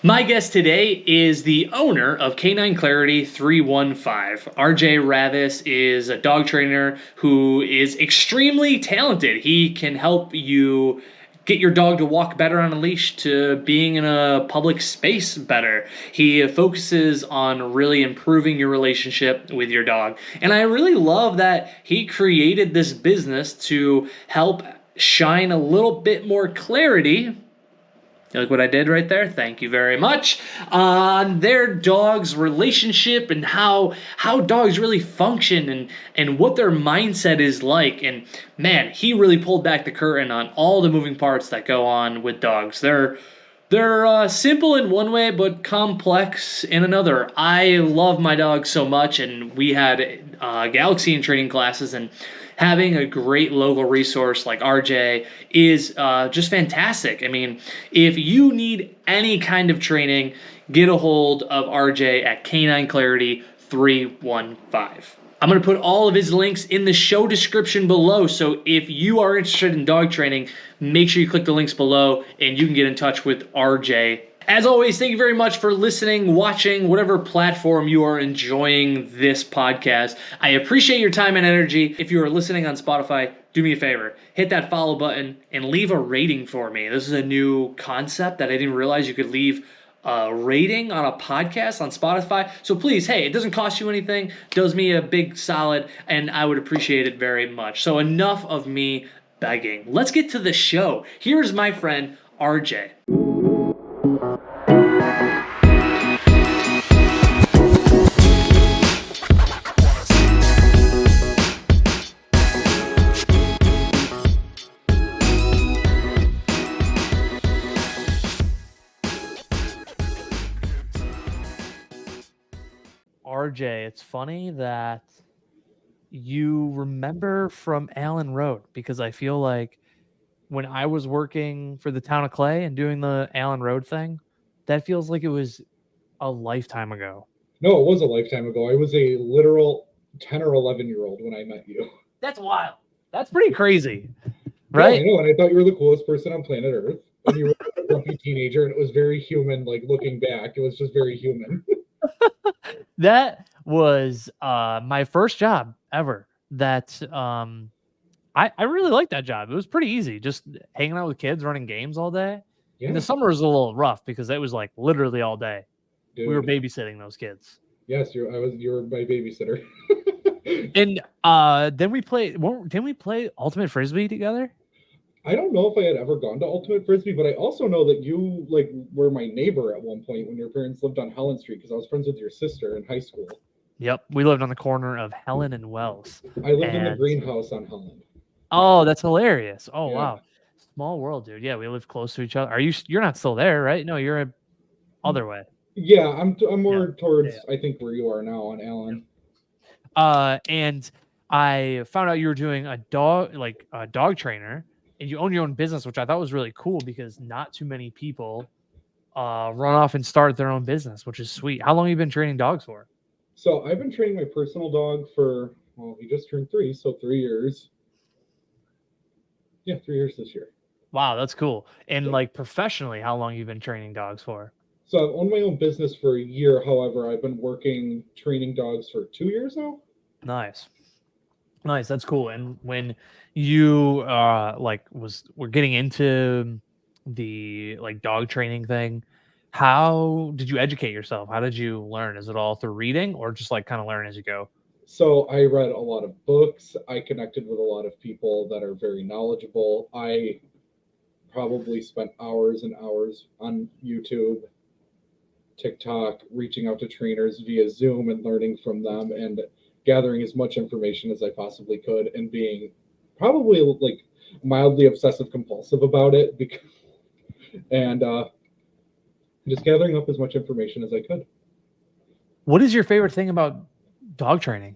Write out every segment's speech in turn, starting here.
My guest today is the owner of Canine Clarity 315. RJ Ravas is a dog trainer who is extremely talented. He can help you get your dog to walk better on a leash to being in a public space better. He focuses on really improving your relationship with your dog. And I really love that he created this business to help shine a little bit more clarity. You like what I did right there? Thank you very much. On their dog's relationship and how dogs really function and what their mindset is like. And man, he really pulled back the curtain on all the moving parts that go on with dogs. They're simple in one way, but complex in another. I love my dog so much, and we had Galaxy in training classes, and having a great local resource like RJ is just fantastic. I mean, if you need any kind of training, get a hold of RJ at Canine Clarity 315. I'm going to put all of his links in the show description below. So if you are interested in dog training, make sure you click the links below and you can get in touch with RJ. As always, thank you very much for listening, watching, whatever platform you are enjoying this podcast. I appreciate your time and energy. If you are listening on Spotify, do me a favor. Hit that follow button and leave a rating for me. This is a new concept that I didn't realize you could leave a rating on a podcast on Spotify. So please, hey, it doesn't cost you anything. Does me a big solid, and I would appreciate it very much. So enough of me begging. Let's get to the show. Here's my friend, RJ. RJ, it's funny that you remember from Allen Road because I feel like when I was working for the town of Clay and doing the Allen Road thing, that feels like it was a lifetime ago. No, it was a lifetime ago. I was a literal 10 or 11-year-old when I met you. That's wild. That's pretty crazy, No, I right? know, and I thought you were the coolest person on planet Earth. And you were a grumpy teenager, and it was very human, like looking back. It was just very human. That was my first job ever. That I really liked that job. It was pretty easy, just hanging out with kids, running games all day. In the Yeah, summer was a little rough because it was like literally all day. We were dude. babysitting those kids. Yes, you were my babysitter. And then we played. Didn't we play Ultimate Frisbee together? I don't know if I had ever gone to Ultimate Frisbee, but I also know that you like were my neighbor at one point when your parents lived on Helen Street because I was friends with your sister in high school. Yep, we lived on the corner of Helen and Wells. I lived in the And greenhouse on Helen. oh, that's hilarious. Oh Yeah. wow, small world, dude. Yeah, we lived close to each other. You're not still there, right? No, you're other way. Yeah, I'm Yeah. more towards Yeah. I think where you are now on Allen. And I found out you were doing a dog trainer, and you own your own business, which I thought was really cool because not too many people run off and start their own business, which is sweet. How long have you been training dogs for? So I've been training my personal dog for well, he just turned 3, so 3 years. Yeah, 3 years this year. Wow, that's cool. And Yeah. like professionally, how long you've been training dogs for? So I've owned my own business for a year. However, I've been working training dogs for 2 years now. Nice. Nice, that's cool. And when you were getting into the like dog training thing, how did you educate yourself? How did you learn? Is it all through reading or just like kind of learn as you go? So I read a lot of books. I connected with a lot of people that are very knowledgeable. I probably spent hours and hours on YouTube, TikTok, reaching out to trainers via Zoom and learning from them and gathering as much information as I possibly could and being probably like mildly obsessive compulsive about it because, and just gathering up as much information as I could. What is your favorite thing about dog training?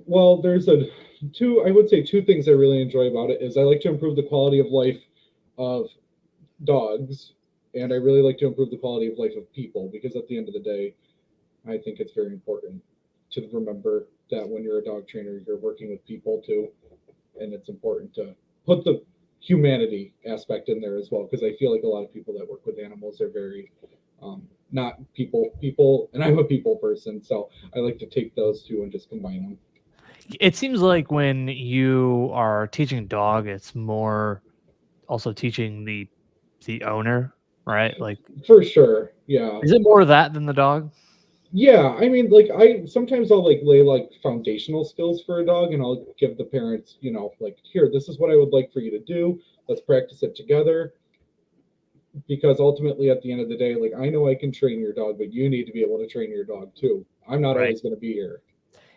Well, there's a two I would say two things I really enjoy about it is I like to improve the quality of life of dogs and I really like to improve the quality of life of people because at the end of the day, I think it's very important to remember that when you're a dog trainer, you're working with people too, and it's important to put the humanity aspect in there as well, because I feel like a lot of people that work with animals are very not people, and I'm a people person, so I like to take those two and just combine them. It seems like when you are teaching dog, it's more also teaching the owner, right? Like, For sure, yeah. is it more of that than the dog? Yeah, I mean, like I sometimes I'll like lay like foundational skills for a dog, and I'll give the parents, like here, this is what I would like for you to do. Let's practice it together. Because ultimately, at the end of the day, like I know I can train your dog, but you need to be able to train your dog too. I'm not Right. always going to be here.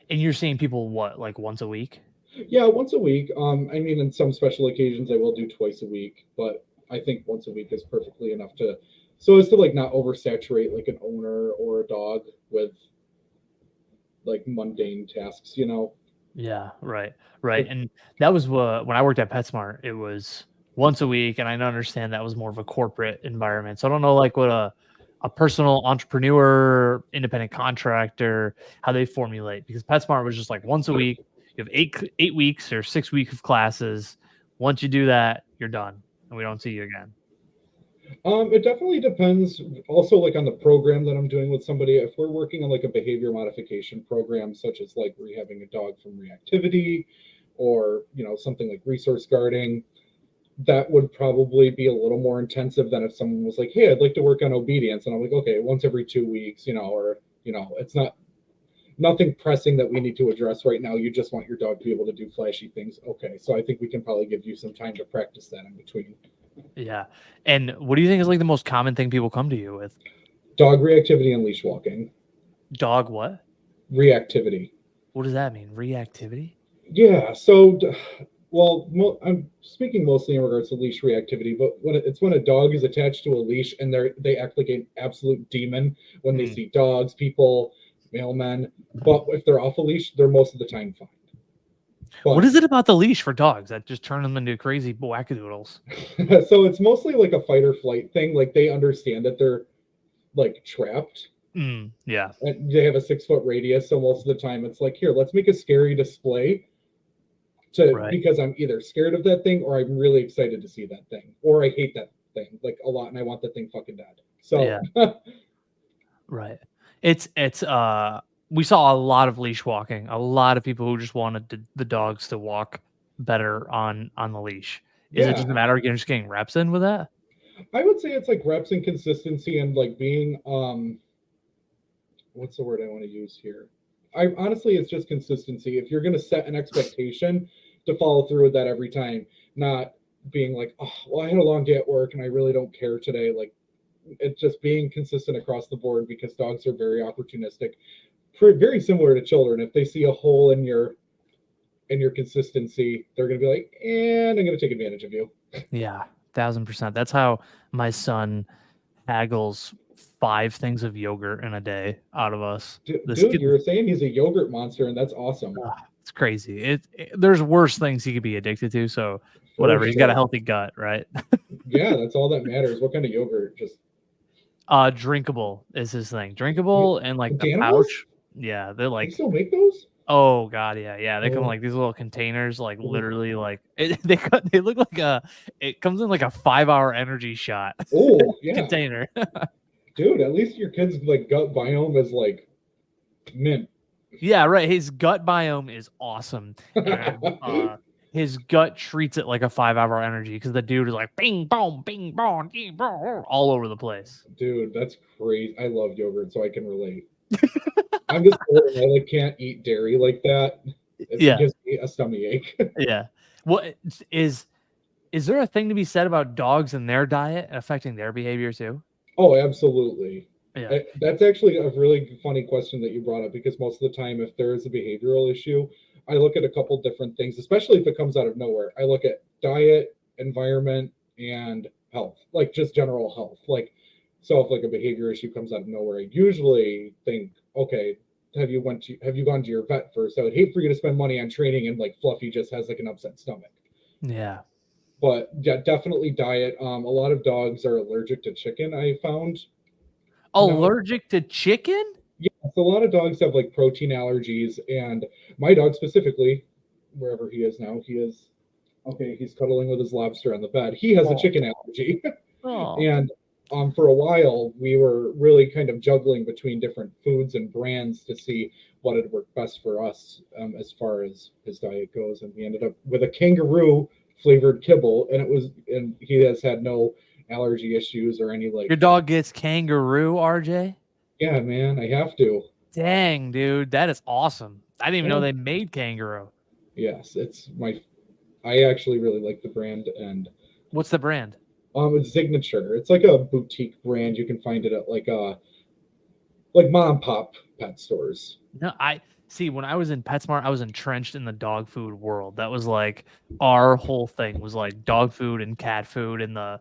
And you're seeing people what, like once a week? Yeah, once a week. I mean, in some special occasions, I will do twice a week, but I think once a week is perfectly enough to, so as to like not oversaturate like an owner or a dog with like mundane tasks. Yeah, right. Like, And that was when I worked at PetSmart. It was once a week, and I understand that was more of a corporate environment. So I don't know, like what a personal entrepreneur, independent contractor, how they formulate, because PetSmart was just like once a week. You have 8 weeks or 6 weeks of classes. Once you do that, you're done, and we don't see you again. it definitely depends also like on the program that I'm doing with somebody. If we're working on like a behavior modification program, such as like rehabbing a dog from reactivity or, something like resource guarding, that would probably be a little more intensive than if someone was like, hey, I'd like to work on obedience. And I'm like, okay, once every 2 weeks, or, it's not nothing pressing that we need to address right now. You just want your dog to be able to do flashy things. Okay. So I think we can probably give you some time to practice that in between. Yeah. And what do you think is like the most common thing people come to you with? Dog reactivity and leash walking. Dog what? Reactivity. What does that mean? Reactivity? Yeah. So, well, I'm speaking mostly in regards to leash reactivity, but it's when a dog is attached to a leash and they act like an absolute demon when they Mm. see dogs, people, mailmen. But if they're off a leash, they're most of the time fine. But, What is it about the leash for dogs that just turn them into crazy wackadoodles? so it's mostly like a fight or flight thing. Like they understand that they're like trapped. Yeah. And they have a 6 foot radius, so most of the time it's like, here, let's make a scary display Right. because I'm either scared of that thing or I'm really excited to see that thing, or I hate that thing like a lot and I want that thing fucking dead. So Yeah. Right. It's we saw a lot of leash walking. A lot of people who just wanted the dogs to walk better on the leash. Is it just a yeah, matter of just getting reps in with that? I would say it's like reps and consistency and like being what's the word I want to use here? I honestly, it's just consistency. If you're going to set an expectation, to follow through with that every time, not being like, oh, well, I had a long day at work and I really don't care today. Like, it's just being consistent across the board, because dogs are very opportunistic, very similar to children. If they see a hole in your consistency, they're going to be like, and I'm going to take advantage of you. Yeah, 1000%. That's how my son haggles 5 things of yogurt in a day out of us. This Dude, kid, you're saying he's a yogurt monster, and that's awesome. it's crazy. There's worse things he could be addicted to. So For whatever, he's got a sure. healthy gut, right? Yeah, that's all that matters. What kind of yogurt? Just Drinkable is his thing. Drinkable and like the Danimals? pouch. Yeah, they're They like, still make those? oh god, yeah. They come in Oh, like these little containers, like oh, literally like they look like it comes in like a 5-hour energy shot oh, yeah. container. Dude, at least your kid's like gut biome is like mint. Yeah, right. His gut biome is awesome. And his gut treats it like a 5-hour energy because the dude is like bing bong, ding, bong, all over the place. Dude, that's crazy. I love yogurt, so I can relate. I'm just old and I like can't eat dairy like that. It Yeah, gives me a stomach ache. yeah. What is there a thing to be said about dogs and their diet affecting their behavior too? Oh, absolutely. Yeah. That's actually a really funny question that you brought up, because most of the time, if there is a behavioral issue, I look at a couple different things, especially if it comes out of nowhere. I look at diet, environment, and health, like just general health. Like, so if like a behavior issue comes out of nowhere, I usually think, okay, have you gone to your vet first? I would hate for you to spend money on training and like Fluffy just has like an upset stomach. Yeah. But yeah, definitely diet. A lot of dogs are allergic to chicken, I found. Now, Allergic to chicken? yeah, so a lot of dogs have like protein allergies, and my dog specifically, wherever he is now, he is Okay, he's cuddling with his lobster on the bed. He has a Oh. chicken allergy. Oh. And for a while, we were really kind of juggling between different foods and brands to see what would work best for us as far as his diet goes. And we ended up with a kangaroo flavored kibble, and he has had no allergy issues or any Your dog gets kangaroo, RJ? Yeah, man, I have to. Dang, dude, that is awesome. I didn't even know Yeah. they made kangaroo. Yes, I actually really like the brand, and What's the brand? it's Signature. It's like a boutique brand. You can find it at like mom and pop pet stores. No, I see. When I was in PetSmart, I was entrenched in the dog food world. That was like our whole thing was like dog food and cat food and the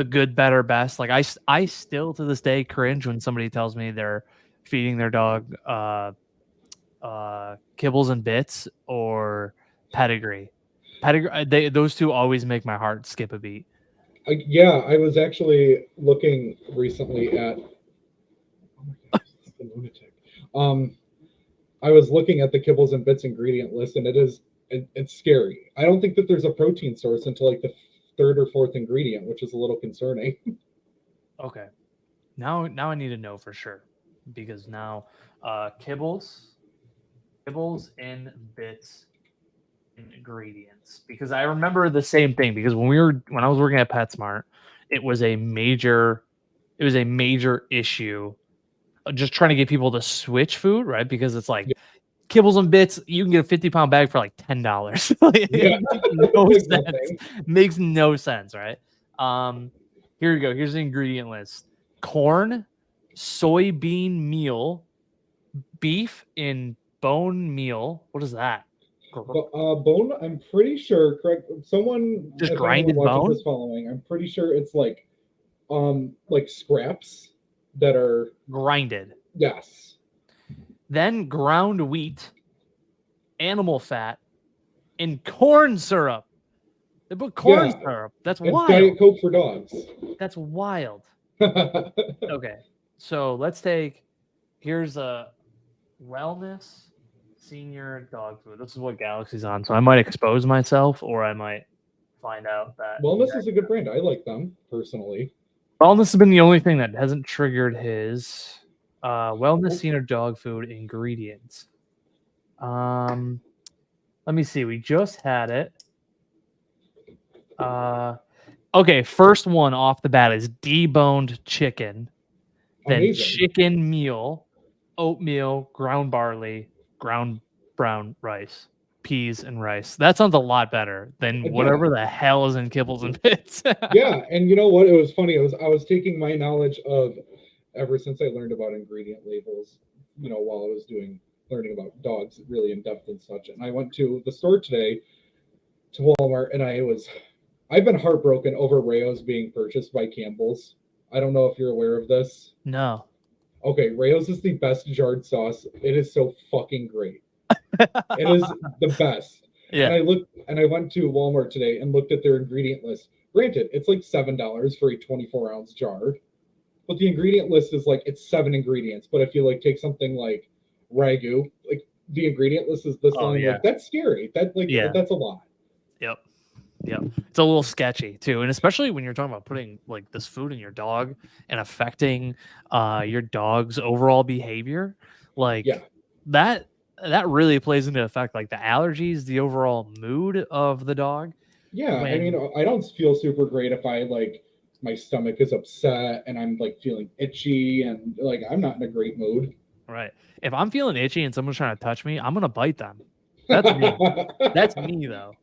good, better, best. Like I still to this day cringe when somebody tells me they're feeding their dog kibbles and bits or pedigree. Pedigree, those two always make my heart skip a beat. Yeah, I was actually looking recently at. Oh my gosh, this is a lunatic. Um, I was looking at the kibbles and bits ingredient list, and it's scary. I don't think that there's a protein source until like the third or fourth ingredient, which is a little concerning. Okay, now I need to know for sure because now kibbles and bits ingredients because I remember the same thing because when I was working at PetSmart, it was a major issue just trying to get people to switch food, right? Because it's like Yeah, kibbles and bits, you can get a 50-pound bag for like $10. yeah. It makes no Like sense. nothing. Makes no sense, right? Here we go. Here's the ingredient list: corn, soybean meal, beef in bone meal. What is that? But bone, I'm pretty sure. Correct. Someone, Just if anyone grinded watching bone, this following, I'm pretty sure it's like scraps that are grinded. yes. Then ground wheat, animal fat, and corn syrup. They put corn Yeah, syrup. That's it's wild. Diet Coke for dogs. That's wild. Yeah, Okay, so let's take. Here's a wellness senior dog food. This is what Galaxy's on, so I might expose myself, or I might find out that Wellness is a good brand. I like them personally. wellness has been the only thing that hasn't triggered his wellness senior dog food ingredients. Let me see. We just had it. Okay, first one off the bat is deboned chicken, then Amazing. chicken meal, oatmeal, ground barley, ground brown rice, peas, and rice. That sounds a lot better than Yeah. whatever the hell is in kibbles and bits. Yeah, and you know what? It was funny. I was taking my knowledge of ever since I learned about ingredient labels, while I was learning about dogs really in depth and such. And I went to the store today to Walmart, and I've been heartbroken over Rayo's being purchased by Campbell's. I don't know if you're aware of this. No. Okay, Rayo's is the best jarred sauce. It is so fucking great. It is the best. Yeah. And I went to Walmart today and looked at their ingredient list. Granted, it's like $7 for a 24-ounce jar, but the ingredient list is like it's 7 ingredients. But if you like take something like ragu, like the ingredient list is this Oh, long. yeah. Like that's scary. Yeah. That's a lot. Yep. Yep. It's a little sketchy too. And especially when you're talking about putting like this food in your dog and affecting your dog's overall behavior, like Yeah. that really plays into effect like the allergies, the overall mood of the dog. Yeah, I mean, I don't feel super great if my stomach is upset and I'm like feeling itchy and like I'm not in a great mood. Right. If I'm feeling itchy and someone's trying to touch me, I'm gonna bite them. That's me. That's me though.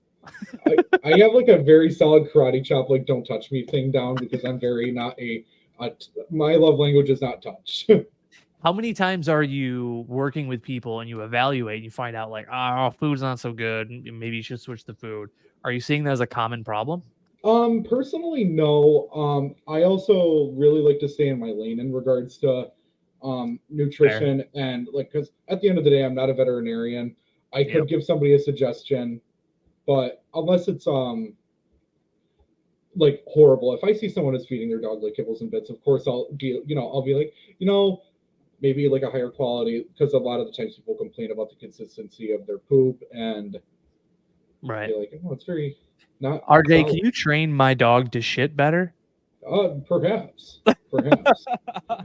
I have like a very solid karate chop, like don't touch me thing down because I'm very not my love language is not touch. How many times are you working with people and you evaluate and you find out like, oh, food's not so good, maybe you should switch the food? Are you seeing that as a common problem? Personally, no. I also really like to stay in my lane in regards to nutrition and like because at the end of the day, I'm not a veterinarian. I could give somebody a suggestion, but unless it's like horrible, if I see someone is feeding their dog like kibbles and bits, of course I'll be like, maybe like a higher quality because a lot of the times people complain about the consistency of their poop and right. be like, oh, it's very not RJ, solid. can you train my dog to shit better? Perhaps, perhaps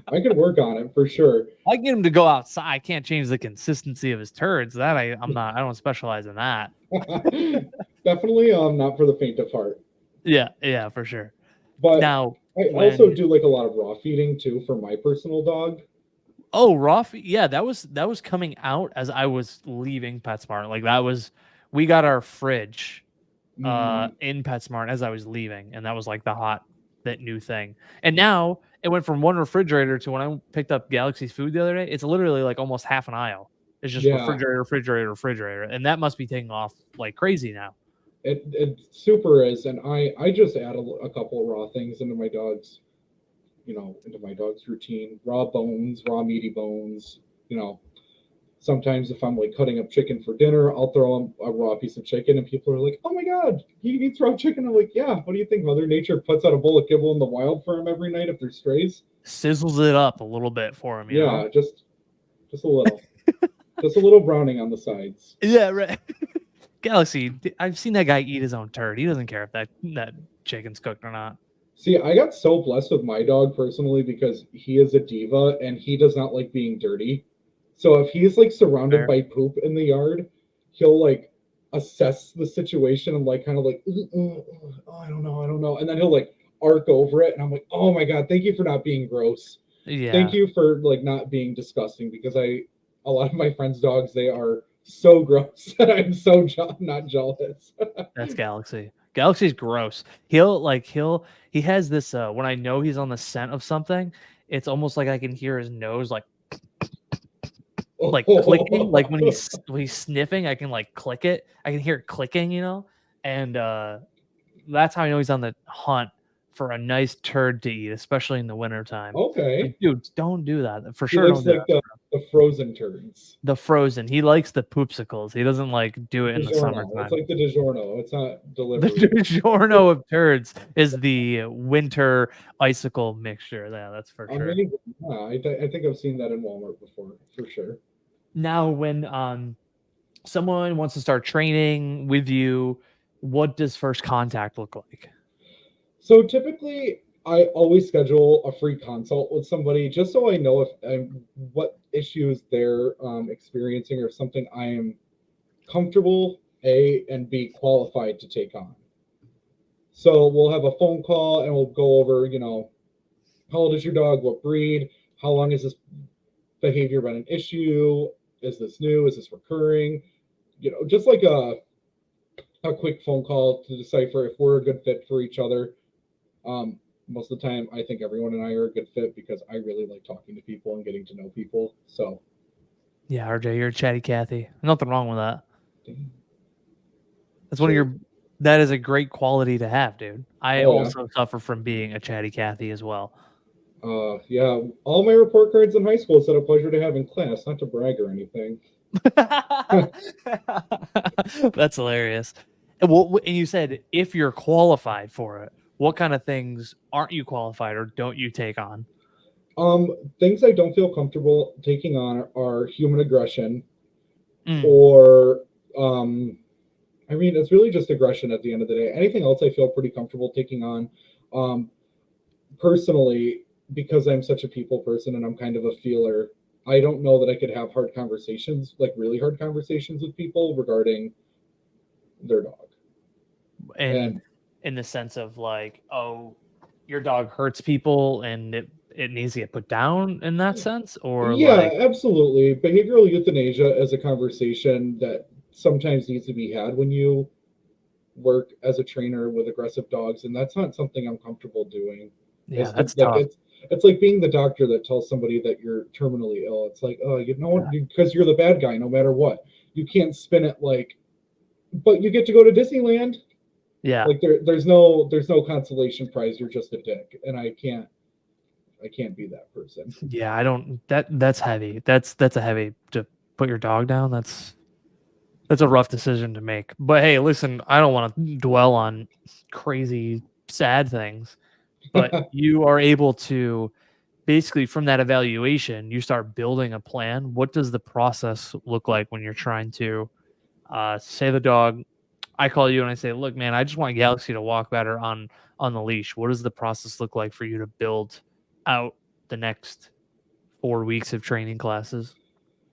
I could work on it for sure. I get him to go outside. I can't change the consistency of his turds. That I'm not. I don't specialize in that. Definitely, not for the faint of heart. Yeah, for sure. But Now, I also when do like a lot of raw feeding too for my personal dog. raw feed, yeah, that was coming out as I was leaving PetSmart. Like we got our fridge Mm, in PetSmart as I was leaving, and that was like that new thing. And now it went from one refrigerator to when I picked up Galaxy's food the other day, it's literally like almost half an aisle. It's just yeah, refrigerator, and that must be taking off like crazy now. it super is, and I just add a couple of raw things into my dog's, into my dog's routine. Raw bones, raw meaty bones. You know, sometimes if I'm like cutting up chicken for dinner, I'll throw him a raw piece of chicken, and people are like, "Oh my god, he eats raw chicken." I'm like, "Yeah, what do you think? Mother Nature puts out a bowl of kibble in the wild for him every night if they're strays." Sizzles it up a little bit for him, you know? Yeah, just a little, just a little browning on the sides. Yeah, right. Galaxy, I've seen that guy eat his own turd. He doesn't care if that chicken's cooked or not. See, I got so blessed with my dog personally because he is a diva and he does not like being dirty. So if he's like surrounded Fair. by poop in the yard, he'll like assess the situation and like kind of like, oh, I don't know. And then he'll like arc over it. And I'm like, oh my God, thank you for not being gross. Yeah. Thank you for like not being disgusting because a lot of my friends' dogs, they are so gross that I'm so not jealous. That's Galaxy. Galaxy's gross. He has this when I know he's on the scent of something, it's almost like I can hear his nose like clicking. Like when he's sniffing, I can like click it. I can hear it clicking, and that's how I know he's on the hunt for a nice turd to eat, especially in the wintertime. Okay. Like, dude, don't do that. For He sure, likes don't do like that. the frozen turds. The frozen. He likes the poopsicles. He doesn't like do it in the DiGiorno. summertime. It's like the DiGiorno. It's not The delivery. DiGiorno of turds is the winter icicle mixture. Yeah, that's for sure. Amazing. Yeah, I think I've seen that in Walmart before, for sure. Now, when someone wants to start training with you, what does first contact look like? So typically, I always schedule a free consult with somebody just so I know if what issues they're experiencing or something I am comfortable and B qualified to take on. So we'll have a phone call and we'll go over, how old is your dog? What breed? How long has this behavior been an issue? Is this new? Is this recurring? Just like a quick phone call to decipher if we're a good fit for each other. Most of the time, I think everyone and I are a good fit because I really like talking to people and getting to know people. So, yeah, RJ, you're a chatty Cathy. Nothing wrong with that. That's sure. that is a great quality to have, dude. I Oh, yeah. also suffer from being a chatty Cathy as well. Yeah, all my report cards in high school said a pleasure to have in class, not to brag or anything. That's hilarious. And you said if you're qualified for it, what kind of things aren't you qualified or don't you take on? Things I don't feel comfortable taking on are human aggression, Mm. or I mean, it's really just aggression at the end of the day. Anything else I feel pretty comfortable taking on. Personally, because I'm such a people person and I'm kind of a feeler, I don't know that I could have hard conversations, like really hard conversations with people regarding their dog. And in the sense of like, oh, your dog hurts people and it needs to get put down in that sense? Or Yeah, like, absolutely. Behavioral euthanasia is a conversation that sometimes needs to be had when you work as a trainer with aggressive dogs, and that's not something I'm comfortable doing. yeah, that's tough. It's like being the doctor that tells somebody that you're terminally ill. It's like, oh, because you're the bad guy no matter what. You can't spin it like, but you get to go to Disneyland. Yeah. Like there's no consolation prize. You're just a dick, and I can't be that person. Yeah, I don't. That's heavy. That's a heavy to put your dog down. That's a rough decision to make. But hey, listen, I don't want to dwell on crazy sad things, but you are able to basically from that evaluation, you start building a plan. What does the process look like when you're trying to say the dog, I call you and I say, look, man, I just want Galaxy to walk better on the leash. What does the process look like for you to build out the next 4 weeks of training classes?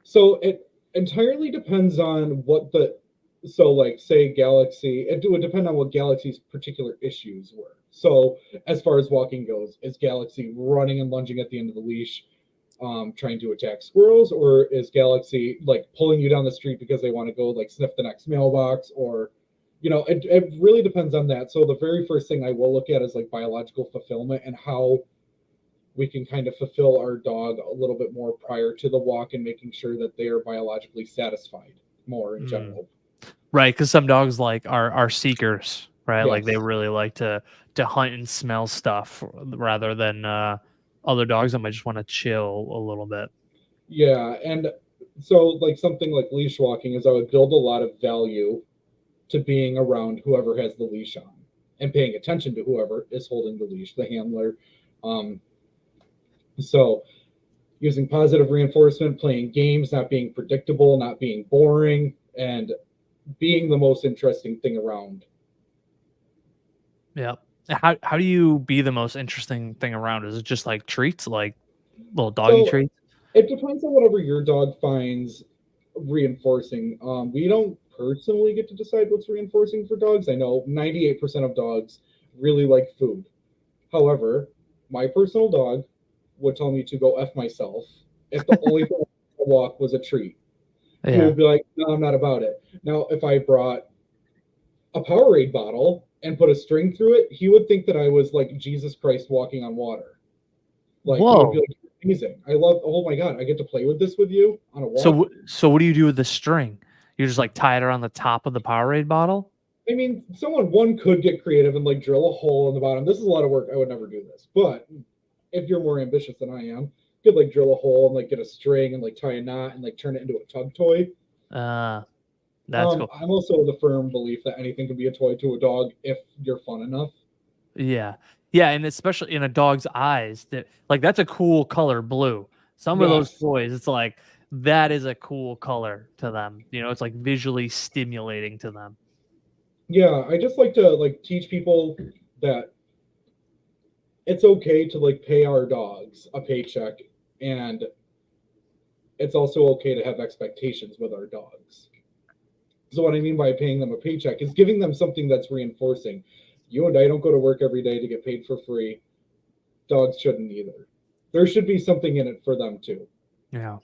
So it entirely depends on what the so like say Galaxy, it would depend on what Galaxy's particular issues were. So as far as walking goes, is Galaxy running and lunging at the end of the leash, trying to attack squirrels, or is Galaxy like pulling you down the street because they want to go like sniff the next mailbox, or it really depends on that. So the very first thing I will look at is like biological fulfillment and how we can kind of fulfill our dog a little bit more prior to the walk and making sure that they are biologically satisfied more in general. Right, because some dogs like are seekers, right? Like they Yes. really like to hunt and smell stuff rather than other dogs that might just want to chill a little bit. Yeah, and so like something like leash walking is I would build a lot of value to being around whoever has the leash on and paying attention to whoever is holding the leash, the handler. Um, so using positive reinforcement, playing games, not being predictable, not being boring, and being the most interesting thing around. Yeah. How do you be the most interesting thing around? Is it just like treats, like little doggy So treats? it depends on whatever your dog finds reinforcing. We don't personally get to decide what's reinforcing for dogs. I know 98% of dogs really like food. However, my personal dog would tell me to go F myself if the only thing I walk was a treat. He Yeah. would be like, no, I'm not about it. Now, if I brought a Powerade bottle and put a string through it, he would think that I was like Jesus Christ walking on water. Like he would be Whoa. like, amazing. I love. Oh my god, I get to play with this with you on a So walk. so what do you do with the string? You just like tie it around the top of the Powerade bottle? I mean, one could get creative and like drill a hole in the bottom. This is a lot of work. I would never do this, but if you're more ambitious than I am, you could like drill a hole and like get a string and like tie a knot and like turn it into a tug toy. That's cool. I'm also of the firm belief that anything can be a toy to a dog if you're fun enough. Yeah. Yeah, and especially in a dog's eyes, that like that's a cool color blue. Some of those Yes. toys, it's like that is a cool color to them. You know, it's like visually stimulating to them. Yeah, I just like to like teach people that it's okay to like pay our dogs a paycheck, and it's also okay to have expectations with our dogs. So what I mean by paying them a paycheck is giving them something that's reinforcing. You and I don't go to work every day to get paid for free. Dogs shouldn't either. There should be something in it for them too. Yeah.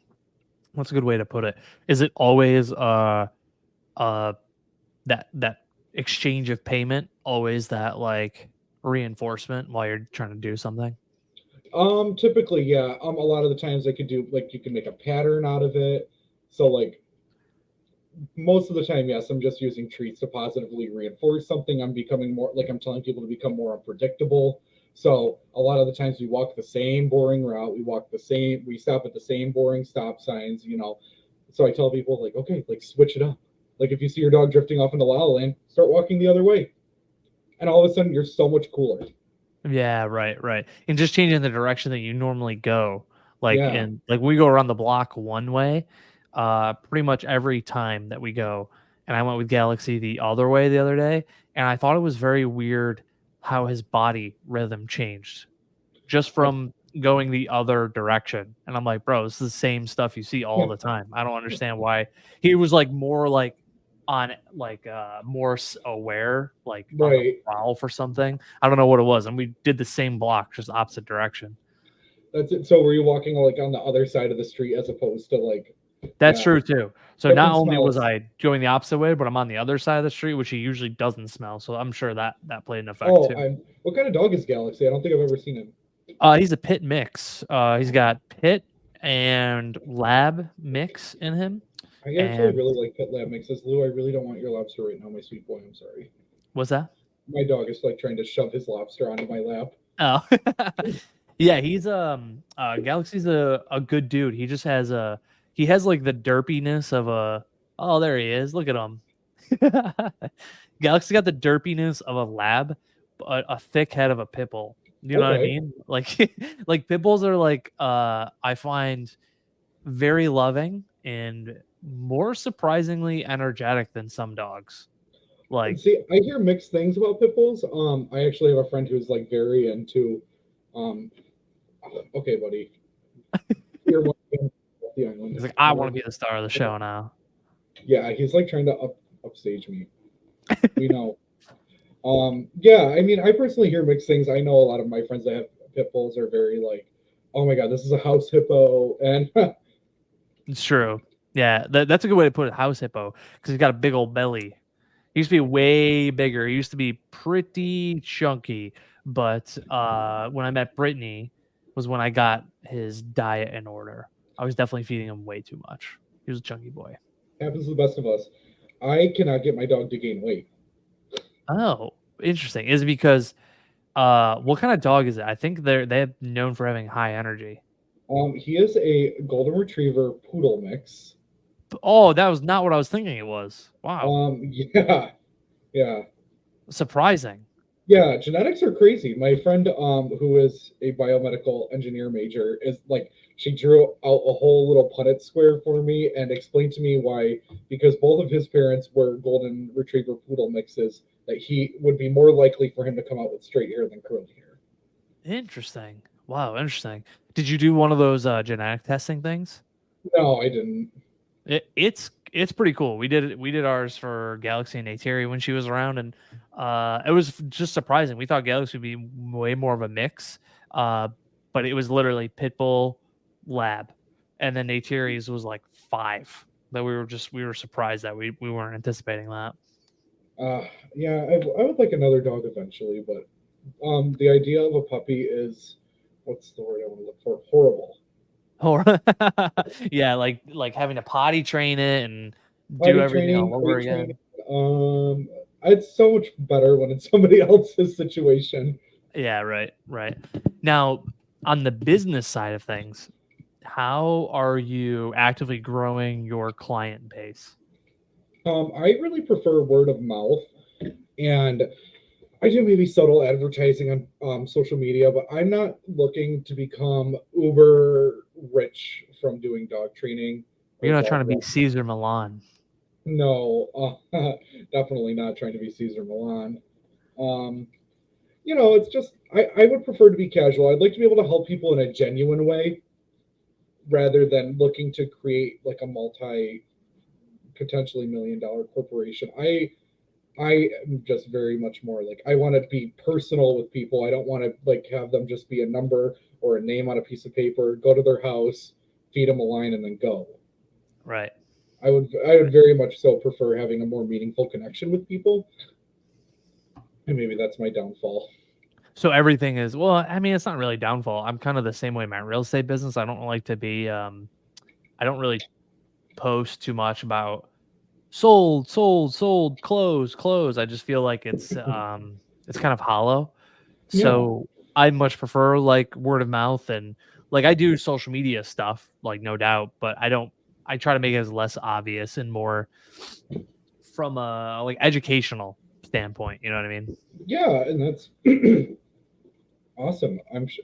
That's a good way to put it. Is it always uh that exchange of payment, always that like reinforcement while you're trying to do something? Typically, yeah. A lot of the times I could do like you can make a pattern out of it. So like most of the time, yes, I'm just using treats to positively reinforce something. I'm becoming more like I'm telling people to become more unpredictable. So a lot of the times we walk the same boring route, we stop at the same boring stop signs. So I tell people like, okay, like switch it up. Like if you see your dog drifting off into La La Land, start walking the other way. And all of a sudden you're so much cooler. Yeah, right. And just changing the direction that you normally go. Like Yeah. in like we go around the block one way, pretty much every time that we go. And I went with Galaxy the other way the other day, and I thought it was very weird how his body rhythm changed just from going the other direction. And I'm like, bro, this is the same stuff you see all the time. I don't understand why he was like more like on like more aware, like on the Right. prowl for something. I don't know what it was. And we did the same block, just opposite direction. That's it. So were you walking like on the other side of the street as opposed to like, That's yeah, true too. So not different only was smells? I going the opposite way, but I'm on the other side of the street, which he usually doesn't smell. So I'm sure that played an effect Oh, too. what kind of dog is Galaxy? I don't think I've ever seen him. He's a pit mix. He's got pit and lab mix in him. I actually And really like Pit Lab mixes. Lou, I really don't want your lobster right now, my sweet boy. I'm sorry. what's that? My dog is like trying to shove his lobster onto my lap. Oh, yeah. He's Galaxy's a good dude. He just has he has like the derpiness of a. Oh, there he is. Look at him. Galaxy got the derpiness of a lab, but a thick head of a pit bull. You know what I Okay. mean? Like like pit bulls are like I find very loving and more surprisingly energetic than some dogs. Like, See, I hear mixed things about pit bulls. I actually have a friend who's like very into. Um, okay, buddy, you're one of the island. he's like, I want to be the star of the show now. Yeah, he's like trying to upstage me. We know. Yeah, I mean, I personally hear mixed things. I know a lot of my friends that have pit bulls are very like, oh my god, this is a house hippo, and It's true. Yeah, that's a good way to put it. House hippo, because he's got a big old belly. He used to be way bigger. He used to be pretty chunky, but when I met Brittany was when I got his diet in order. I was definitely feeding him way too much. He was a chunky boy. happens to the best of us. I cannot get my dog to gain weight. Oh, interesting. Is it because what kind of dog is it? I think they're known for having high energy. He is a golden retriever poodle mix. Oh, that was not what I was thinking it was. Wow. Yeah, yeah. Surprising. Yeah, genetics are crazy. My friend, who is a biomedical engineer major, is like she drew out a whole little Punnett square for me and explained to me why, because both of his parents were golden retriever poodle mixes, that he would be more likely for him to come out with straight hair than curly hair. Interesting. Wow, interesting. Did you do one of those genetic testing things? No, I didn't. It's pretty cool. We did ours for Galaxy and Ateri when she was around, and it was just surprising. We thought Galaxy would be way more of a mix, but it was literally Pitbull, Lab, and then Ateri's was like 5. That we were surprised that we weren't anticipating that. Yeah, I would like another dog eventually, but the idea of a puppy is, what's the word I want to look for? Horrible. Or yeah, like having to potty train it and do Potty everything training, all over weight again. training. It's so much better when it's somebody else's situation. Yeah, right. Now, on the business side of things, how are you actively growing your client base? I really prefer word of mouth, and I do maybe subtle advertising on social media, but I'm not looking to become uber rich from doing dog training or You're not dog trying to be walking. Caesar Milan. No, definitely not trying to be Caesar Milan. Um, it's just I would prefer to be casual. I'd like to be able to help people in a genuine way rather than looking to create like a multi potentially $1 million corporation. I am just very much more like I want to be personal with people. I don't want to like have them just be a number or a name on a piece of paper, go to their house, feed them a line and then go. Right. I would very much so prefer having a more meaningful connection with people. And maybe that's my downfall. So everything is, well, I mean, it's not really downfall. I'm kind of the same way in my real estate business. I don't like to be I don't really post too much about sold, close. I just feel like it's kind of hollow. Yeah. So I much prefer like word of mouth, and like I do social media stuff, like no doubt, but I try to make it as less obvious and more from a like educational standpoint, you know what I mean? Yeah, and that's awesome.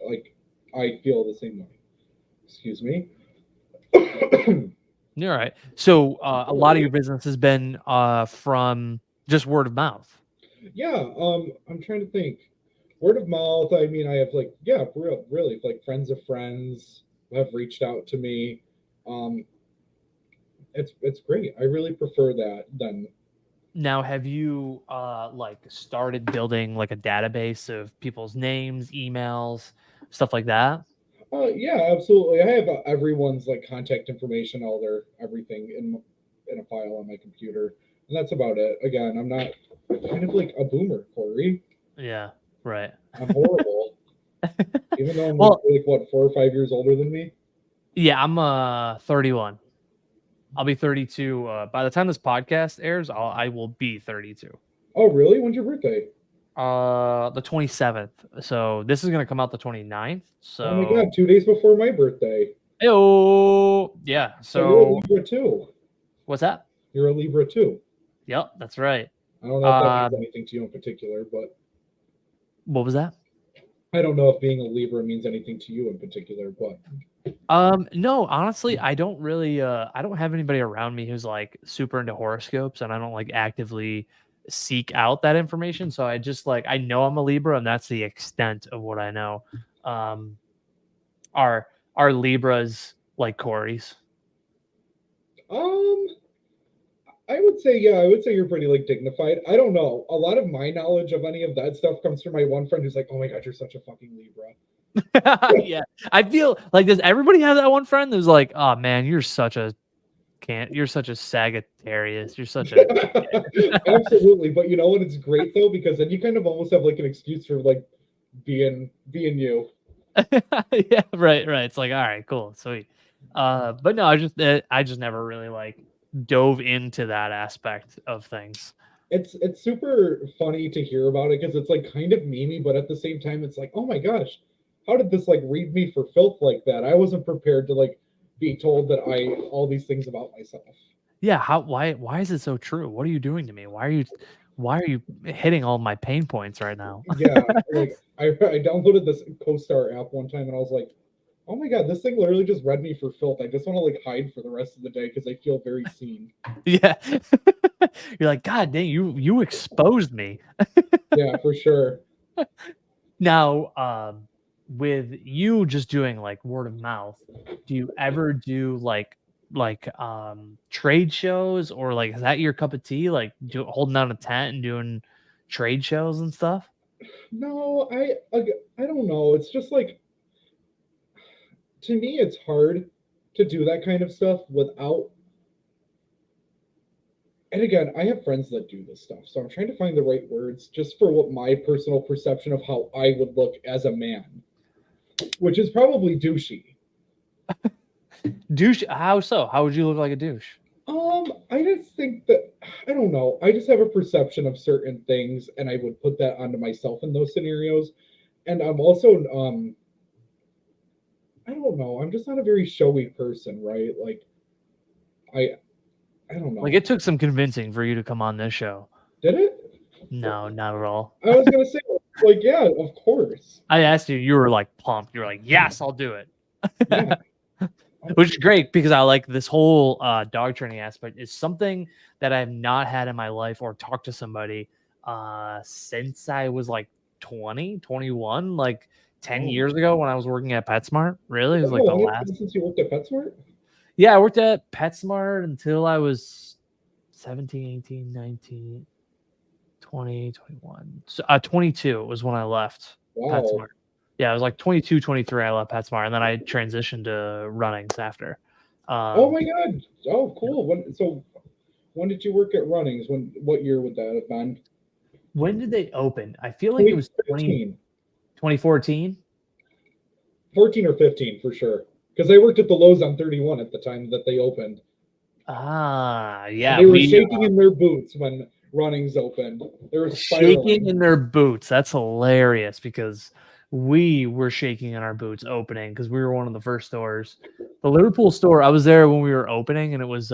Like I feel the same way. Excuse me. You're right. So a lot of your business has been from just word of mouth. Yeah, I'm trying to think. Word of mouth. I mean, I have like yeah, really like friends of friends have reached out to me. Um, it's great. I really prefer that than. Now, have you like started building like a database of people's names, emails, stuff like that? Yeah, absolutely. I have everyone's like contact information, all their everything in a file on my computer, and that's about it. Again, I'm not kind of like a boomer, Corey. Yeah, right. I'm horrible, even though I'm Well, like what 4 or 5 years older than me. yeah, I'm 31. I'll be 32 by the time this podcast airs. I will be 32. Oh, really? When's your birthday? The 27th. So this is gonna come out the 29th. Oh my So God, 2 days before my birthday. oh yeah. So you're a So Libra too. what's that? You're a Libra too. Yep, that's right. I don't know if that means Um, anything to you in particular, but what was that? I don't know if being a Libra means anything to you in particular, but No, honestly, I don't really I don't have anybody around me who's like super into horoscopes, and I don't like actively seek out that information. So I just like, I know I'm a Libra, and that's the extent of what I know. Are Libras like Corey's? Um, I would say, yeah, I would say you're pretty like dignified. I don't know. A lot of my knowledge of any of that stuff comes from my one friend who's like, "Oh my god, you're such a fucking Libra." Yeah, I feel like, does everybody have that one friend who's like, "Oh man, you're such a Sagittarius. You're such a..." Absolutely, but you know what? It's great though because then you kind of almost have like an excuse for like being you. Yeah, right. It's like, all right, cool, sweet. But no, I just never really like dove into that aspect of things. It's super funny to hear about it because it's like kind of memey, but at the same time, it's like, oh my gosh, how did this like read me for filth like that? I wasn't prepared to like be told that I all these things about myself. Yeah, why is it so true? What are you doing to me? Why are you hitting all my pain points right now? Yeah, like I downloaded this CoStar app one time and I was like, oh my god, this thing literally just read me for filth. I just want to like hide for the rest of the day because I feel very seen. Yeah. You're like, God dang, you exposed me. Yeah, for sure. Now, with you just doing like word of mouth, do you ever do like trade shows, or like, is that your cup of tea? Like holding down a tent and doing trade shows and stuff? No, I don't know. It's just like to me, it's hard to do that kind of stuff without. And again, I have friends that do this stuff, so I'm trying to find the right words just for what my personal perception of how I would look as a man, which is probably douchey. Douche? How so? How would you look like a douche? I just think that I don't know. I just have a perception of certain things, and I would put that onto myself in those scenarios. And I'm also, I don't know. I'm just not a very showy person, right? Like, I, I don't know. Like, it took some convincing for you to come on this show. Did it? No, not at all. I was gonna say, like, yeah, of course. I asked you, you were like pumped. You were like, yes, I'll do it. Yeah. Which is great because I like this whole dog training aspect. It's something that I've not had in my life or talked to somebody since I was like 20, 21, like 10 Oh. years ago when I was working at PetSmart. Really? It was How like the long has it last. been since you worked at PetSmart? Yeah, I worked at PetSmart until I was 17, 18, 19, 20, 21. So, 22 was when I left Wow. PetSmart. Yeah, I was like 22, 23. I left PetSmart, and then I transitioned to Runnings after. Oh my god. Oh, cool. When did you work at Runnings? What year would that have been? When did they open? I feel like it was 2014. 14 or 15 for sure. Because I worked at the Lowe's on 31 at the time that they opened. Yeah. And they were shaking in their boots when Runnings opened. They were spiraling. Shaking in their boots. That's hilarious because we were shaking in our boots opening because we were one of the first stores. The Liverpool store, I was there when we were opening, and it was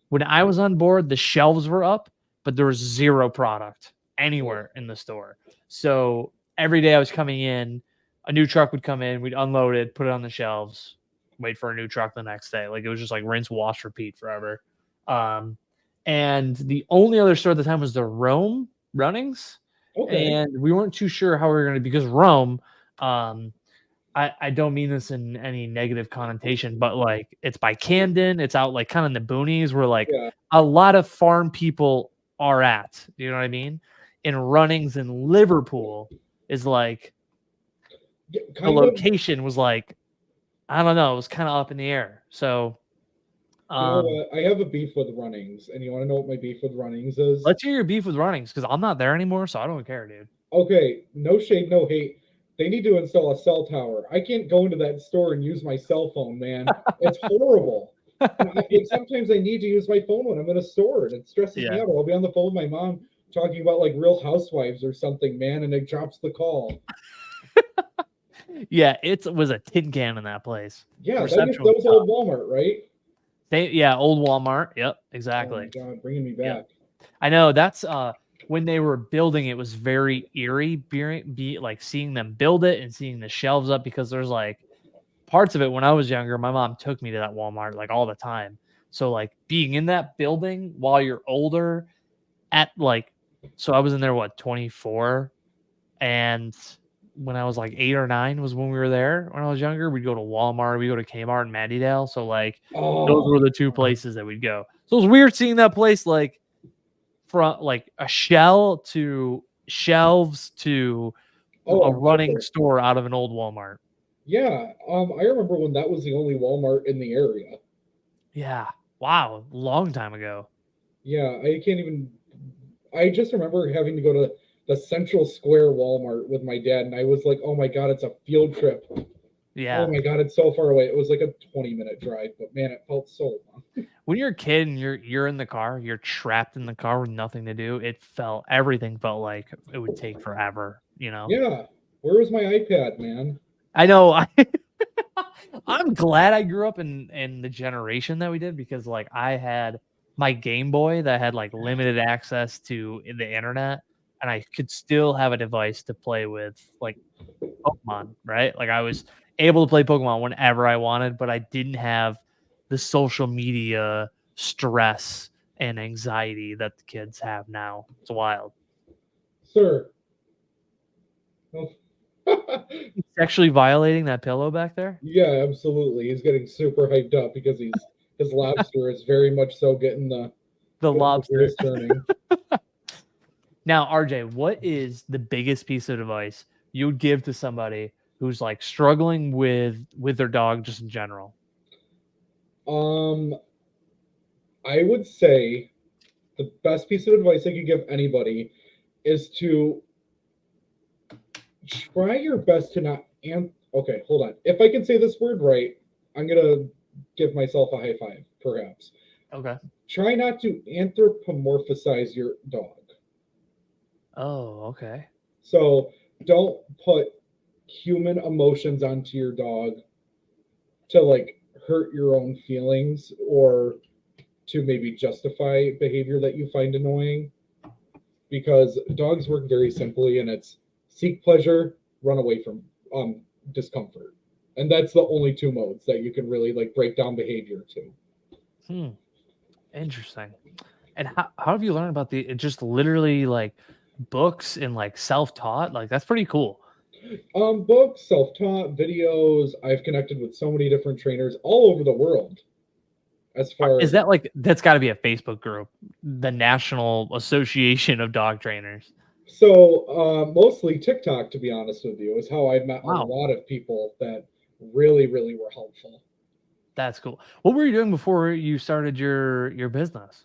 when I was on board, the shelves were up, but there was zero product anywhere in the store. So every day I was coming in, a new truck would come in, we'd unload it, put it on the shelves, wait for a new truck the next day. Like, it was just like rinse, wash, repeat forever. And the only other store at the time was the Rome Runnings. Okay. And we weren't too sure how we were going to, because Rome, I don't mean this in any negative connotation, but like, it's by Camden. It's out like kind of in the boonies where like a lot of farm people are at. You know what I mean? And Runnings in Liverpool is like, the location was like, I don't know, it was kind of up in the air. So, you know what? I have a beef with Runnings, and you want to know what my beef with Runnings is? Let's hear your beef with Runnings, because I'm not there anymore, so I don't care, dude. Okay, no shade, no hate. They need to install a cell tower. I can't go into that store and use my cell phone, man. It's horrible. And sometimes I need to use my phone when I'm in a store, and it stresses me out. I'll be on the phone with my mom talking about like Real Housewives or something, man, and it drops the call. Yeah, it was a tin can in that place. Yeah, that was old Walmart, right? Old Walmart. Yep, exactly. Oh my god, bringing me back. Yep. I know, that's when they were building it was very eerie, like seeing them build it and seeing the shelves up, because there's like parts of it when I was younger, my mom took me to that Walmart like all the time. So like being in that building while you're older at like So I was in there, what, 24? And when I was like 8 or 9 was when we were there. When I was younger, we'd go to Walmart, we'd go to Kmart and Mattydale. So like those Oh, were the two places that we'd go. So it was weird seeing that place like from like a shell to shelves to oh, a I'm running sure. store out of an old Walmart. Yeah, I remember when that was the only Walmart in the area. Yeah. Wow. Long time ago. Yeah, I can't even. I just remember having to go to the Central Square Walmart with my dad, and I was like, "Oh my god, it's a field trip! Oh Yeah. my god, it's so far away." It was like a 20-minute drive, but man, it felt so long. When you're a kid and you're in the car, you're trapped in the car with nothing to do. Everything felt like it would take forever, you know? Yeah, where was my iPad, man? I know. I'm glad I grew up in the generation that we did because like I had my Game Boy that had like limited access to the internet and I could still have a device to play with like Pokemon, right? Like I was able to play Pokemon whenever I wanted, but I didn't have the social media stress and anxiety that the kids have now. It's wild. Sir. Oh. Sexually violating that pillow back there? Yeah, absolutely. He's getting super hyped up because his lobster is very much so The getting the lobster. gears turning. Now, RJ, what is the biggest piece of advice you would give to somebody who's like struggling with their dog just in general? Um, I would say the best piece of advice I could give anybody is to try your best to not okay, hold on. If I can say this word right, I'm gonna give myself a high five, perhaps. Okay. Try not to anthropomorphize your dog. Oh, okay. So don't put human emotions onto your dog to like hurt your own feelings or to maybe justify behavior that you find annoying, because dogs work very simply and it's seek pleasure, run away from discomfort. And that's the only two modes that you can really like break down behavior to. Hmm. Interesting. And how have you learned about just literally like books and like self-taught? Like that's pretty cool. Books, self-taught videos. I've connected with so many different trainers all over the world. As far Is that like that's got to be a Facebook group, the National Association of Dog Trainers? so mostly TikTok, to be honest with you, is how I've met a Wow, lot of people that really, really were helpful. that's cool. What were you doing before you started your business?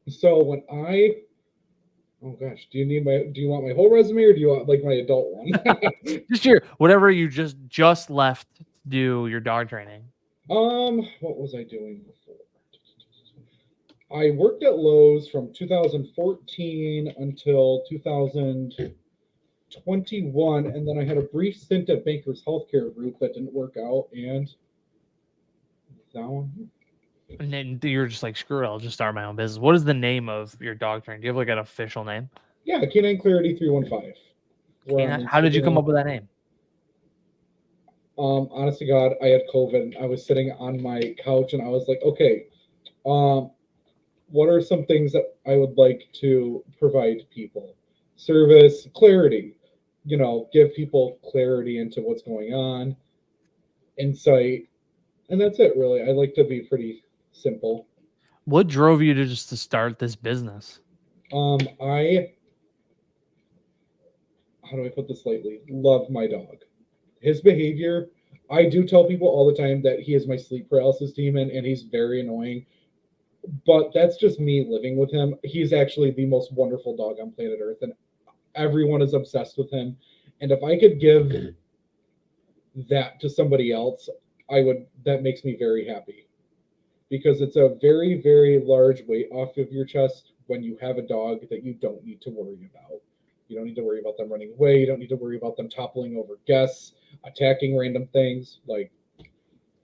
So when I oh gosh, do you want my whole resume or do you want like my adult one? Just your whatever you just left to do your dog training. What was I doing before? I worked at Lowe's from 2014 until 2021, and then I had a brief stint at Baker's Healthcare Group that didn't work out, and now And then you're just like, screw it, I'll just start my own business. What is the name of your dog training? Do you have like an official name? yeah, Canine Clarity 315. We're on How did you come Instagram. up with that name? Honest to God, I had COVID. And I was sitting on my couch and I was like, okay, um, what are some things that I would like to provide people? Service, clarity, give people clarity into what's going on, insight, and that's it really. I like to be pretty simple. What drove you to just to start this business? I how do I put this lightly? Love my dog. His behavior, I do tell people all the time that he is my sleep paralysis demon and he's very annoying. But that's just me living with him. He's actually the most wonderful dog on planet Earth, and everyone is obsessed with him. And if I could give that to somebody else, I would. That makes me very happy because it's a very, very large weight off of your chest when you have a dog that you don't need to worry about. You don't need to worry about them running away. You don't need to worry about them toppling over guests, attacking random things. Like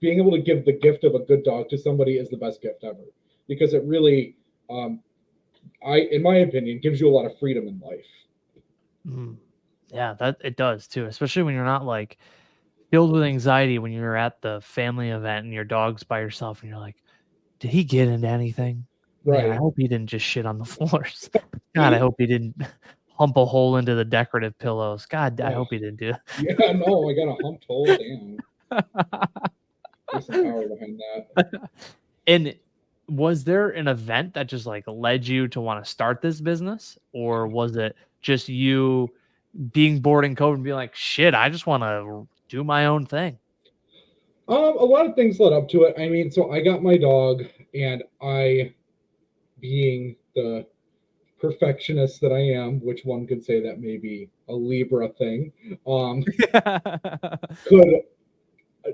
being able to give the gift of a good dog to somebody is the best gift ever because it really, in my opinion, gives you a lot of freedom in life. Mm. Yeah, that it does too, especially when you're not like filled with anxiety when you're at the family event and your dog's by yourself and you're like, did he get into anything? Man, I Right. hope he didn't just shit on the floors. God, I hope he didn't hump a hole into the decorative pillows. God, I Oh, hope he didn't do yeah, no, I got a humped hole. Damn. There's some power behind that. that. And was there an event that just like led you to want to start this business, or was it just you being bored in COVID and being like, shit, I just want to do my own thing? A lot of things led up to it. I mean, so I got my dog, and I, being the perfectionist that I am, which one could say that may be a Libra thing, could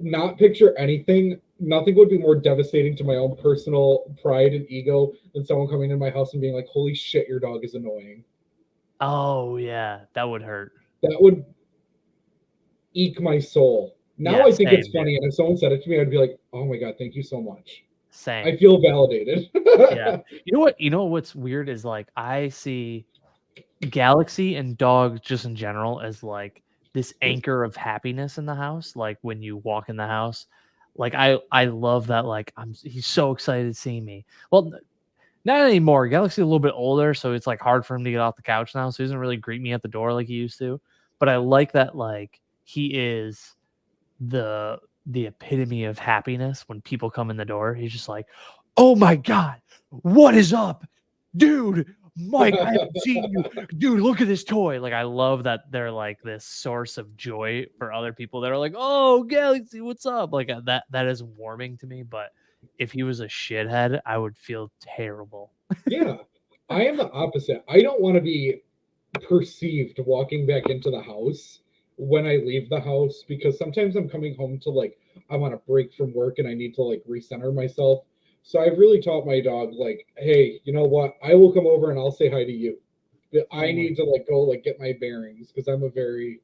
not picture anything. Nothing would be more devastating to my own personal pride and ego than someone coming in my house and being like, "Holy shit, your dog is annoying." Oh yeah, that would hurt. That would eke my soul. Now Yeah, I think it's same, dude. funny, and if someone said it to me, I'd be like, "Oh my god, thank you so much." Same. I feel validated. Yeah. You know what? You know what's weird is like I see Galaxy and dogs just in general as like this anchor of happiness in the house. Like when you walk in the house, like I love that. Like he's so excited to see me. Well, not anymore. Galaxy's a little bit older, so it's like hard for him to get off the couch now. So he doesn't really greet me at the door like he used to. But I like that. Like he is the epitome of happiness when people come in the door. He's just like, "Oh my god, what is up, dude? Mike, I haven't seen you, dude. Look at this toy." Like, I love that they're like this source of joy for other people that are like, "Oh, Galaxy, what's up?" Like that is warming to me. But if he was a shithead, I would feel terrible. Yeah, I am the opposite. I don't want to be perceived walking back into the house when I leave the house because sometimes I'm coming home to like I want a break from work and I need to like recenter myself. So I've really taught my dog like, hey, you know what? I will come over and I'll say hi to you. But I need to like go like get my bearings because I'm a very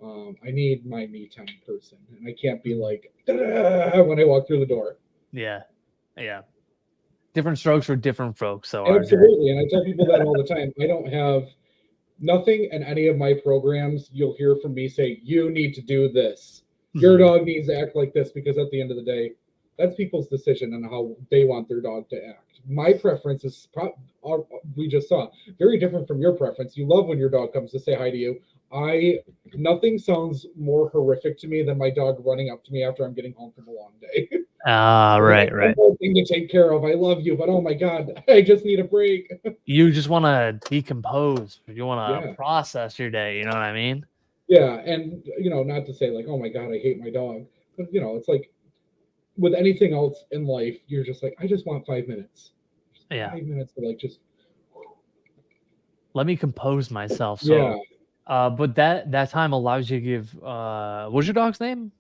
I need my me time person and I can't be like when I walk through the door. Yeah, yeah. Different strokes for different folks. So RJ. Absolutely. And I tell people that all the time. I don't have nothing in any of my programs you'll hear from me say, you need to do this. Your Mhm. dog needs to act like this because at the end of the day, that's people's decision on how they want their dog to act. My preference is, we just saw, very different from your preference. You love when your dog comes to say hi to you. Nothing sounds more horrific to me than my dog running up to me after I'm getting home from a long day. Ah, right, right. One more thing to take care of. I love you, but oh my god, I just need a break. You just want to decompose. You want to Yeah. process your day. You know what I mean? Yeah, and not to say like, oh my god, I hate my dog, but it's like with anything else in life, you're just like, I just want 5 minutes, just Yeah. 5 minutes to like just Let me compose myself. yeah, So, but that time allows you to give. What's your dog's name?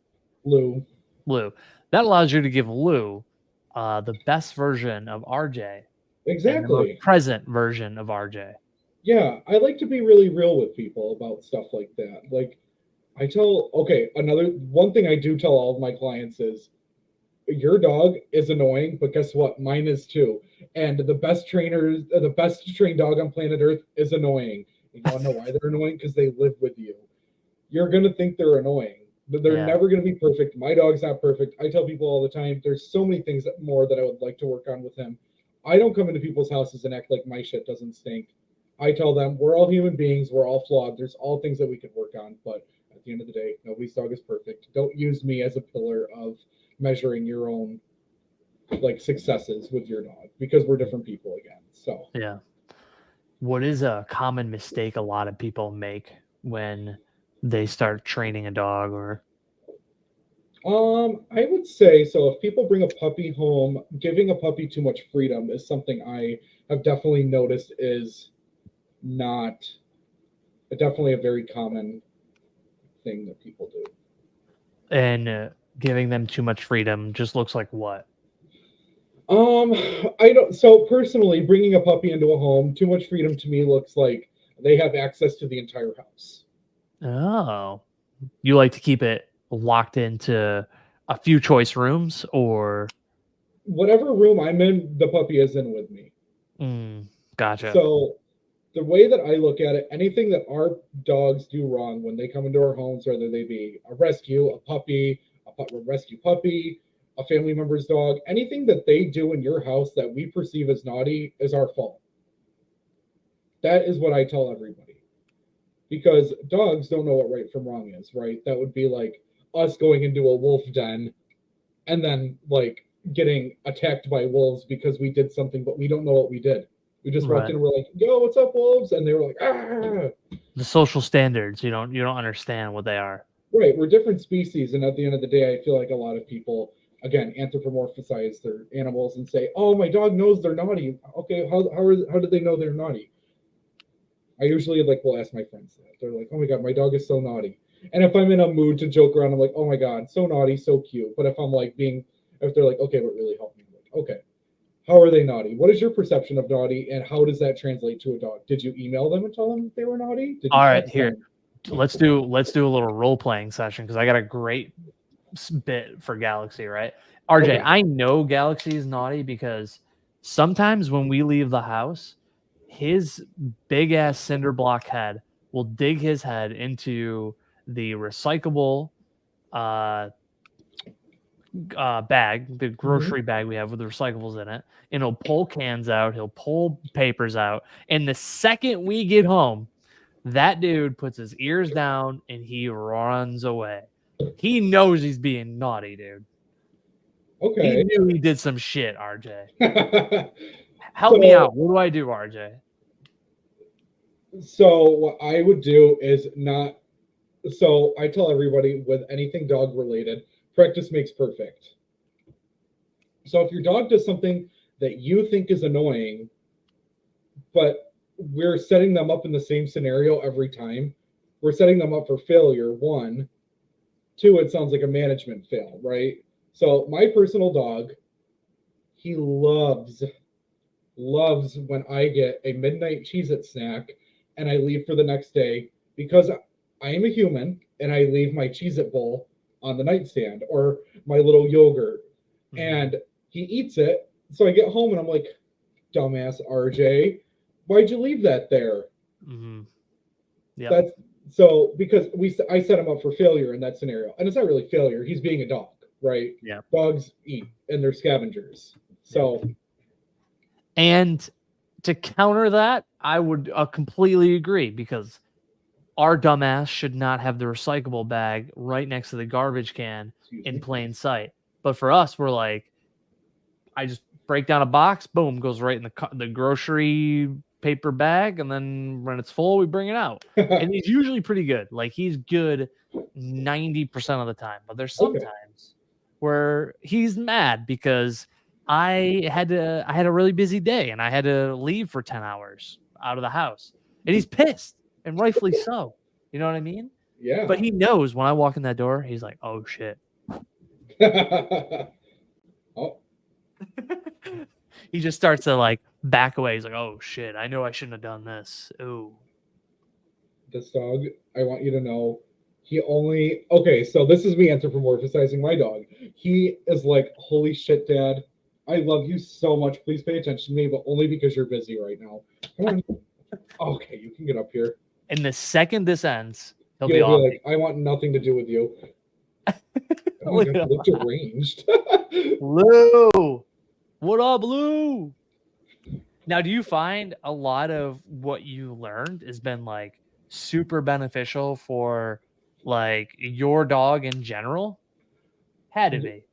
Lou, Lou. That allows you to give Lou, the best version of RJ and the most exactly. present version of RJ. Yeah, I like to be really real with people about stuff like that. Like another one thing I do tell all of my clients is your dog is annoying, but guess what? Mine is too. And the best trained dog on planet Earth is annoying. You want to know why they're annoying? Because they live with you. You're gonna think they're annoying, but they're Yeah. never gonna be perfect. My dog's not perfect. I tell people all the time, there's so many things more that I would like to work on with him. I don't come into people's houses and act like my shit doesn't stink. I tell them we're all human beings, we're all flawed. There's all things that we could work on, but at the end of the day, nobody's dog is perfect. Don't use me as a pillar of measuring your own like successes with your dog because we're different people again. So Yeah. What is a common mistake a lot of people make when they start training a dog or I would say so. If people bring a puppy home, giving a puppy too much freedom is something I have definitely noticed is not definitely a very common thing that people do. and giving them too much freedom just looks like what? Um, I don't. So personally, bringing a puppy into a home, too much freedom to me looks like they have access to the entire house. Oh, you like to keep it locked into a few choice rooms or Whatever room I'm in, the puppy is in with me. gotcha. So the way that I look at it, anything that our dogs do wrong when they come into our homes, whether they be a rescue, a puppy, a rescue puppy, a family member's dog, anything that they do in your house that we perceive as naughty is our fault. That is what I tell everybody. Because dogs don't know what right from wrong is, right? That would be like us going into a wolf den and then like getting attacked by wolves because we did something, but we don't know what we did. We just walked in and we're like, "Yo, what's up, wolves?" And they were like, "Ah." The social standards, you don't understand what they are. Right, we're different species, and at the end of the day, I feel like a lot of people, again, anthropomorphize their animals and say, "Oh, my dog knows they're naughty." Okay, how do they know they're naughty? I usually will ask my friends that. They're like, "Oh my god, my dog is so naughty." And if I'm in a mood to joke around, I'm like, "Oh my god, so naughty, so cute." But if I'm if they're like, "Okay, but really help me," I'm like, "Okay, how are they naughty? What is your perception of naughty, and how does that translate to a dog? Did you email them and tell them that they were naughty? Did you All right, text here. them?" Let's do a little role playing session because I got a great bit for Galaxy, right? RJ, Okay. I know Galaxy is naughty because sometimes when we leave the house, his big ass cinder block head will dig his head into the recyclable bag, the grocery bag we have with the recyclables in it, and he'll pull cans out, he'll pull papers out, and the second we get home, that dude puts his ears down and he runs away. He knows he's being naughty, dude. Okay. He knew he did some shit, RJ. Help So- me out. What do I do, RJ? So what I would do is not. So I tell everybody with anything dog related, practice makes perfect. So if your dog does something that you think is annoying, but we're setting them up in the same scenario every time, we're setting them up for failure. One, two, it sounds like a management fail, right? So my personal dog, he loves when I get a midnight Cheez-It snack and I leave for the next day because I am a human and I leave my Cheez-It bowl on the nightstand or my little yogurt and he eats it. So I get home and I'm like, "Dumbass RJ, why'd you leave that there?" Yeah. That's so because I set him up for failure in that scenario. And it's not really failure. He's being a dog, right? Yeah. Dogs eat and they're scavengers. So And to counter that, I would completely agree because our dumbass should not have the recyclable bag right next to the garbage can in plain sight. But for us, we're like, I just break down a box, boom, goes right in the grocery paper bag, and then when it's full, we bring it out. And he's usually pretty good. Like he's good 90% of the time. But there's sometimes where he's mad because I had a really busy day and I had to leave for 10 hours out of the house. And he's pissed, and rightfully so. You know what I mean? Yeah. But he knows when I walk in that door, he's like, "Oh shit." Oh. He just starts to like back away. He's like, "Oh shit, I know I shouldn't have done this." Oh. This dog, I want you to know, okay, so this is me anthropomorphizing my dog. He is like, "Holy shit, Dad. I love you so much. Please pay attention to me, but only because you're busy right now. Come on." Okay, you can get up here. And the second this ends, he'll You'll be be off. like, "I want nothing to do with you." Oh my God, look deranged. Blue. What up, Blue? Now, do you find a lot of what you learned has been like super beneficial for like your dog in general? Had to be.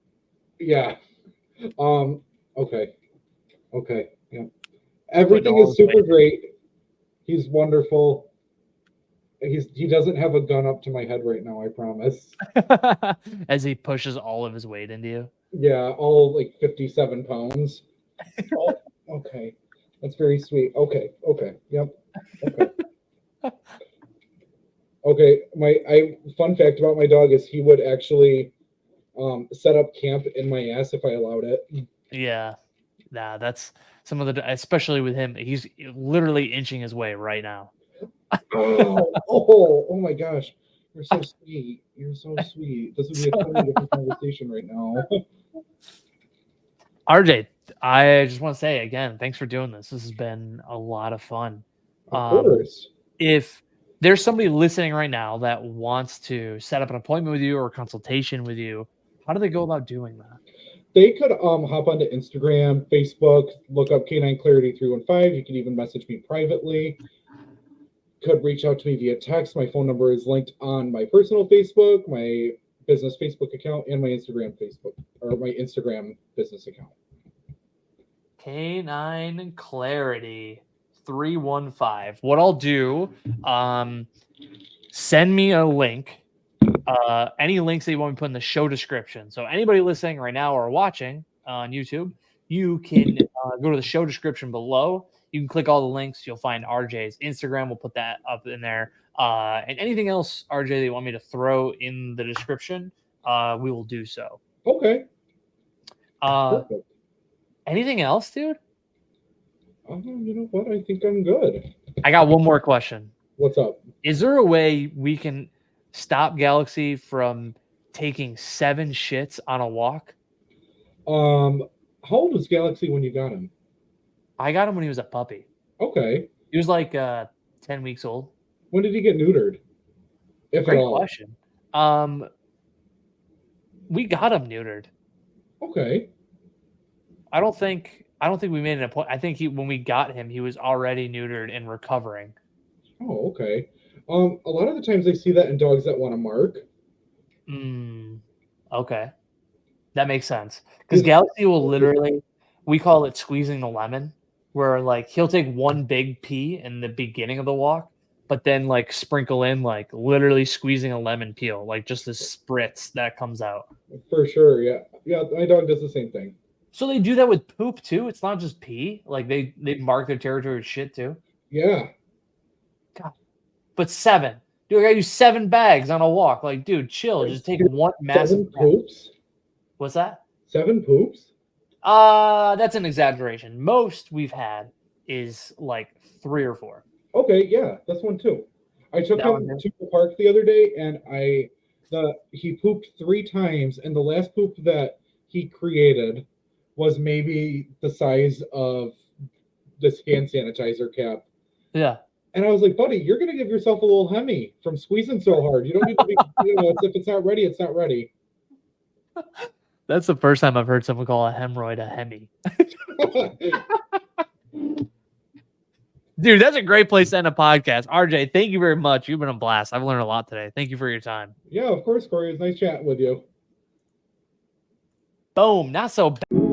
Yeah. Okay. Yeah. Everything is super great. He's wonderful. He doesn't have a gun up to my head right now, I promise. As he pushes all of his weight into you. Yeah, all like 57 pounds. Oh, okay. That's very sweet. Okay. Yep. Okay. Okay. Fun fact about my dog is he would actually set up camp in my ass if I allowed it. Yeah. Nah, that's some of the, especially with him, he's literally inching his way right now. Oh my gosh. You're so sweet. You're so sweet. This would be a totally different conversation right now. RJ, I just want to say again, thanks for doing this. This has been a lot of fun. Of course. If there's somebody listening right now that wants to set up an appointment with you or a consultation with you, How do they go about doing that? They could hop onto Instagram, Facebook, look up Canine Clarity 315. You can even message me privately. Could reach out to me via text. My phone number is linked on my personal Facebook, my business Facebook account, and my Instagram Facebook, or my Instagram business account. Canine Clarity 315. What I'll do, send me a link. Any links that you want me to put in the show description. So anybody listening right now or watching on YouTube, you can go to the show description below. You can click all the links. You'll find RJ's Instagram. We'll put that up in there. And anything else, RJ, that you want me to throw in the description, we will do so. Okay. Perfect. Anything else, dude? You know what? I think I'm good. I got one more question. What's up? Is there a way we can stop Galaxy from taking 7 shits on a walk? How old was Galaxy when you got him? I got him when he was a puppy. Okay. He was like 10 weeks old. When did he get neutered? If Great at all. question. We got him neutered. Okay. I don't think we made an appointment. I think when we got him, he was already neutered and recovering. Oh, okay. A lot of the times I see that in dogs that want to mark. Okay. That makes sense. Because Galaxy will literally, we call it squeezing the lemon, where like he'll take one big pee in the beginning of the walk, but then like sprinkle in like literally squeezing a lemon peel, like just the spritz that comes out. For sure, yeah. Yeah, my dog does the same thing. So they do that with poop too? It's not just pee? Like they mark their territory with shit too? Yeah. God. But 7. Dude, I gotta use 7 bags on a walk. Like, dude, chill. Just take one massive 7 poops? What's that? 7 poops? That's an exaggeration. Most we've had is like 3 or 4. Okay, yeah, that's one too. I took him to the park the other day, and he pooped 3 times, and the last poop that he created was maybe the size of this hand sanitizer cap. Yeah. And I was like, buddy, you're gonna give yourself a little Hemi from squeezing so hard. You don't need to be, if it's not ready, it's not ready. That's the first time I've heard someone call a hemorrhoid a Hemi. Dude, that's a great place to end a podcast. RJ, thank you very much. You've been a blast. I've learned a lot today. Thank you for your time. Yeah, of course, Cory. It was nice chatting with you. Boom. Not so bad.